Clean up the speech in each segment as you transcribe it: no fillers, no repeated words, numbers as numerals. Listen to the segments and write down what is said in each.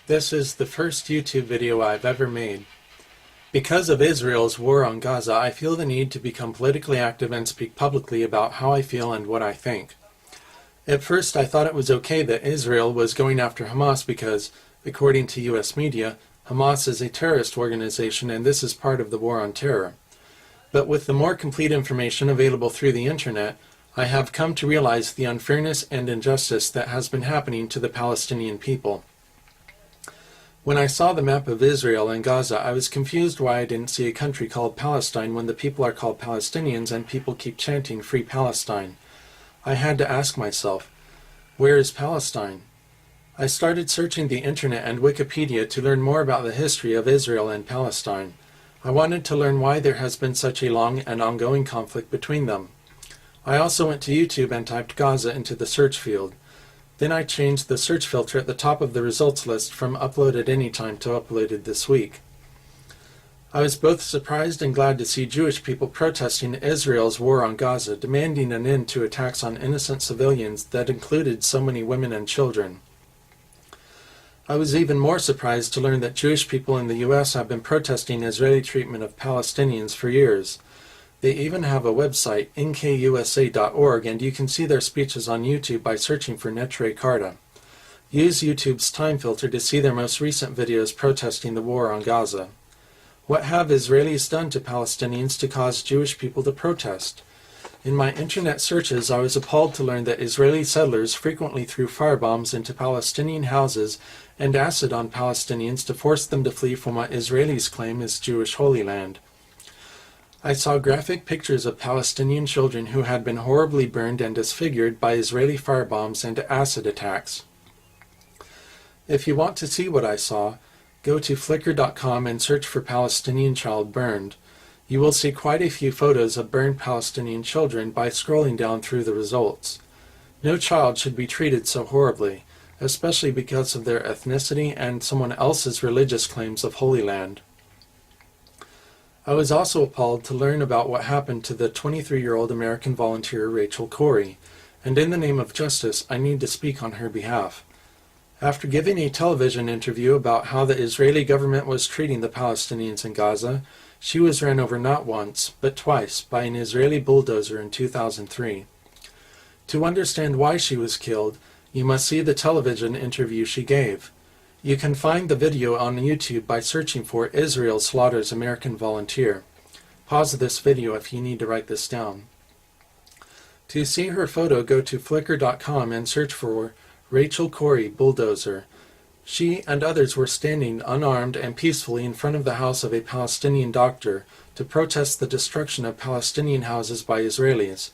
This is the first YouTube video I've ever made. Because of Israel's war on Gaza, I feel the need to become politically active and speak publicly about how I feel and what I think. At first, I thought it was okay that Israel was going after Hamas because, according to US media, Hamas is a terrorist organization and this is part of the war on terror. But with the more complete information available through the internet, I have come to realize the unfairness and injustice that has been happening to the Palestinian people. When I saw the map of Israel and Gaza, I was confused why I didn't see a country called Palestine when the people are called Palestinians and people keep chanting Free Palestine. I had to ask myself, where is Palestine? I started searching the internet and Wikipedia to learn more about the history of Israel and Palestine. I wanted to learn why there has been such a long and ongoing conflict between them. I also went to YouTube and typed Gaza into the search field. Then I changed the search filter at the top of the results list from uploaded anytime to uploaded this week. I was both surprised and glad to see Jewish people protesting Israel's war on Gaza, demanding an end to attacks on innocent civilians that included so many women and children. I was even more surprised to learn that Jewish people in the US have been protesting Israeli treatment of Palestinians for years. They even have a website, nkusa.org, and you can see their speeches on YouTube by searching for Netre Karta. Use YouTube's time filter to see their most recent videos protesting the war on Gaza. What have Israelis done to Palestinians to cause Jewish people to protest? In my internet searches, I was appalled to learn that Israeli settlers frequently threw firebombs into Palestinian houses and acid on Palestinians to force them to flee from what Israelis claim is Jewish Holy Land. I saw graphic pictures of Palestinian children who had been horribly burned and disfigured by Israeli firebombs and acid attacks. If you want to see what I saw, go to flickr.com and search for Palestinian child burned. You will see quite a few photos of burned Palestinian children by scrolling down through the results. No child should be treated so horribly, especially because of their ethnicity and someone else's religious claims of Holy Land. I was also appalled to learn about what happened to the 23-year-old American volunteer Rachel Corrie, and in the name of justice, I need to speak on her behalf. After giving a television interview about how the Israeli government was treating the Palestinians in Gaza, she was ran over not once, but twice, by an Israeli bulldozer in 2003. To understand why she was killed, you must see the television interview she gave. You can find the video on YouTube by searching for Israel Slaughters American Volunteer. Pause this video if you need to write this down. To see her photo, go to flickr.com and search for Rachel Corrie Bulldozer. She and others were standing unarmed and peacefully in front of the house of a Palestinian doctor to protest the destruction of Palestinian houses by Israelis.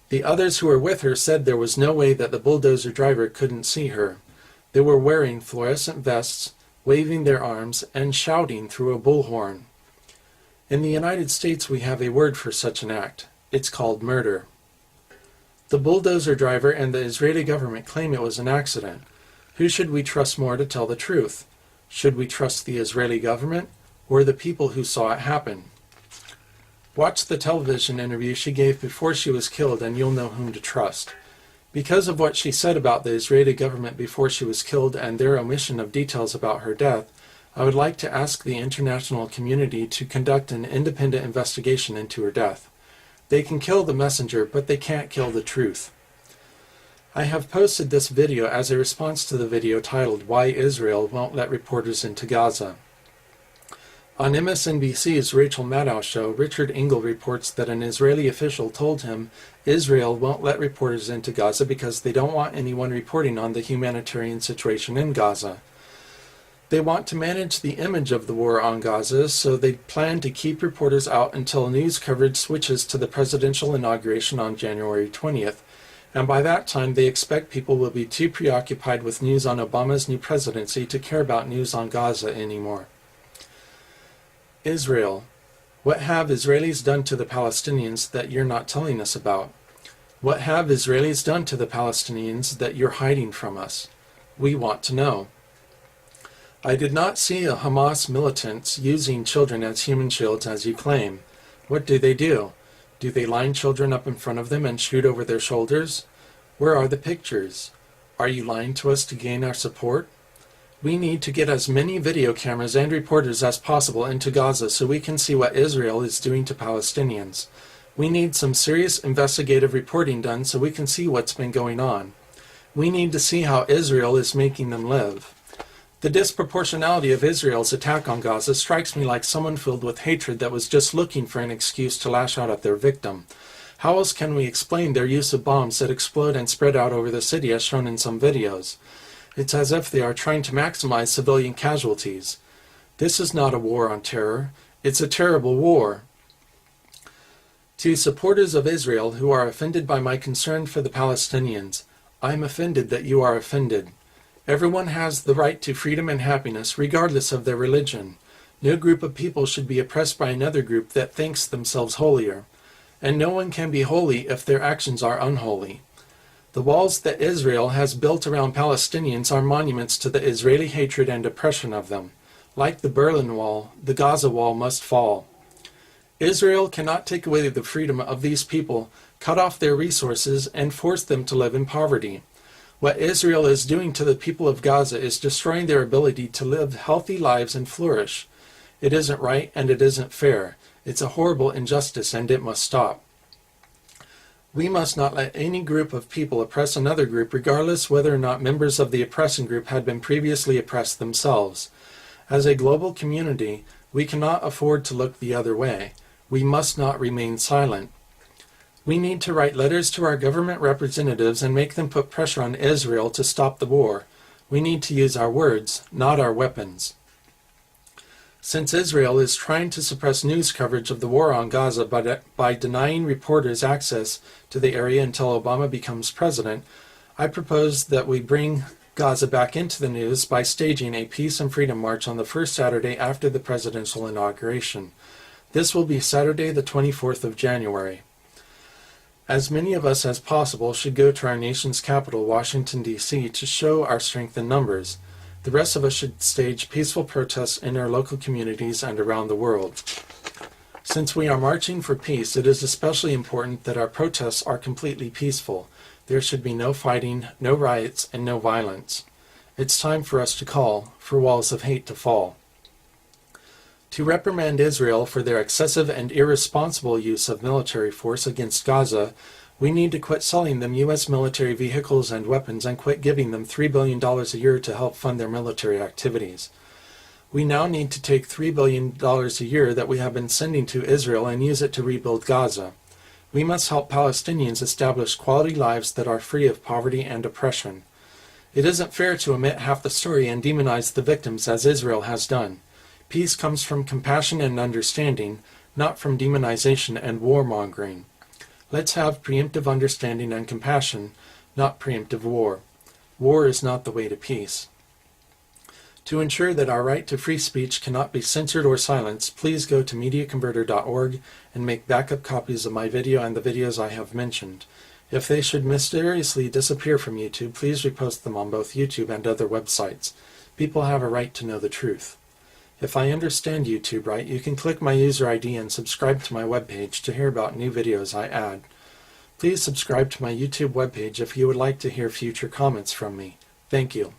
The others who were with her said there was no way that the bulldozer driver couldn't see her. They were wearing fluorescent vests, waving their arms, and shouting through a bullhorn. In the United States, we have a word for such an act. It's called murder. The bulldozer driver and the Israeli government claim it was an accident. Who should we trust more to tell the truth? Should we trust the Israeli government or the people who saw it happen? Watch the television interview she gave before she was killed and you'll know whom to trust. Because of what she said about the Israeli government before she was killed and their omission of details about her death, I would like to ask the international community to conduct an independent investigation into her death. They can kill the messenger, but they can't kill the truth. I have posted this video as a response to the video titled Why Israel Won't Let Reporters into Gaza. On MSNBC's Rachel Maddow show, Richard Engel reports that an Israeli official told him Israel won't let reporters into Gaza because they don't want anyone reporting on the humanitarian situation in Gaza. They want to manage the image of the war on Gaza, so they plan to keep reporters out until news coverage switches to the presidential inauguration on January 20th, and by that time they expect people will be too preoccupied with news on Obama's new presidency to care about news on Gaza anymore. Israel. What have Israelis done to the Palestinians that you're not telling us about? What have Israelis done to the Palestinians that you're hiding from us? We want to know. I did not see a Hamas militants using children as human shields as you claim. What do? Do they line children up in front of them and shoot over their shoulders? Where are the pictures? Are you lying to us to gain our support? We need to get as many video cameras and reporters as possible into Gaza so we can see what Israel is doing to Palestinians. We need some serious investigative reporting done so we can see what's been going on. We need to see how Israel is making them live. The disproportionality of Israel's attack on Gaza strikes me like someone filled with hatred that was just looking for an excuse to lash out at their victim. How else can we explain their use of bombs that explode and spread out over the city as shown in some videos? It's as if they are trying to maximize civilian casualties. This is not a war on terror. It's a terrible war. To supporters of Israel who are offended by my concern for the Palestinians, I am offended that you are offended. Everyone has the right to freedom and happiness regardless of their religion. No group of people should be oppressed by another group that thinks themselves holier. And no one can be holy if their actions are unholy. The walls that Israel has built around Palestinians are monuments to the Israeli hatred and oppression of them. Like the Berlin Wall, the Gaza Wall must fall. Israel cannot take away the freedom of these people, cut off their resources, and force them to live in poverty. What Israel is doing to the people of Gaza is destroying their ability to live healthy lives and flourish. It isn't right and it isn't fair. It's a horrible injustice and it must stop. We must not let any group of people oppress another group regardless whether or not members of the oppressing group had been previously oppressed themselves. As a global community, we cannot afford to look the other way. We must not remain silent. We need to write letters to our government representatives and make them put pressure on Israel to stop the war. We need to use our words, not our weapons. Since Israel is trying to suppress news coverage of the war on Gaza by denying reporters access to the area until Obama becomes president, I propose that we bring Gaza back into the news by staging a Peace and Freedom March on the first Saturday after the presidential inauguration. This will be Saturday the 24th of January. As many of us as possible should go to our nation's capital, Washington, D.C., to show our strength in numbers. The rest of us should stage peaceful protests in our local communities and around the world. Since we are marching for peace, it is especially important that our protests are completely peaceful. There should be no fighting, no riots, and no violence. It's time for us to call for walls of hate to fall. To reprimand Israel for their excessive and irresponsible use of military force against Gaza, we need to quit selling them U.S. military vehicles and weapons and quit giving them $3 billion a year to help fund their military activities. We now need to take $3 billion a year that we have been sending to Israel and use it to rebuild Gaza. We must help Palestinians establish quality lives that are free of poverty and oppression. It isn't fair to omit half the story and demonize the victims as Israel has done. Peace comes from compassion and understanding, not from demonization and warmongering. Let's have preemptive understanding and compassion, not preemptive war. War is not the way to peace. To ensure that our right to free speech cannot be censored or silenced, please go to MediaConverter.org and make backup copies of my video and the videos I have mentioned. If they should mysteriously disappear from YouTube, please repost them on both YouTube and other websites. People have a right to know the truth. If I understand YouTube right, you can click my user ID and subscribe to my webpage to hear about new videos I add. Please subscribe to my YouTube webpage if you would like to hear future comments from me. Thank you.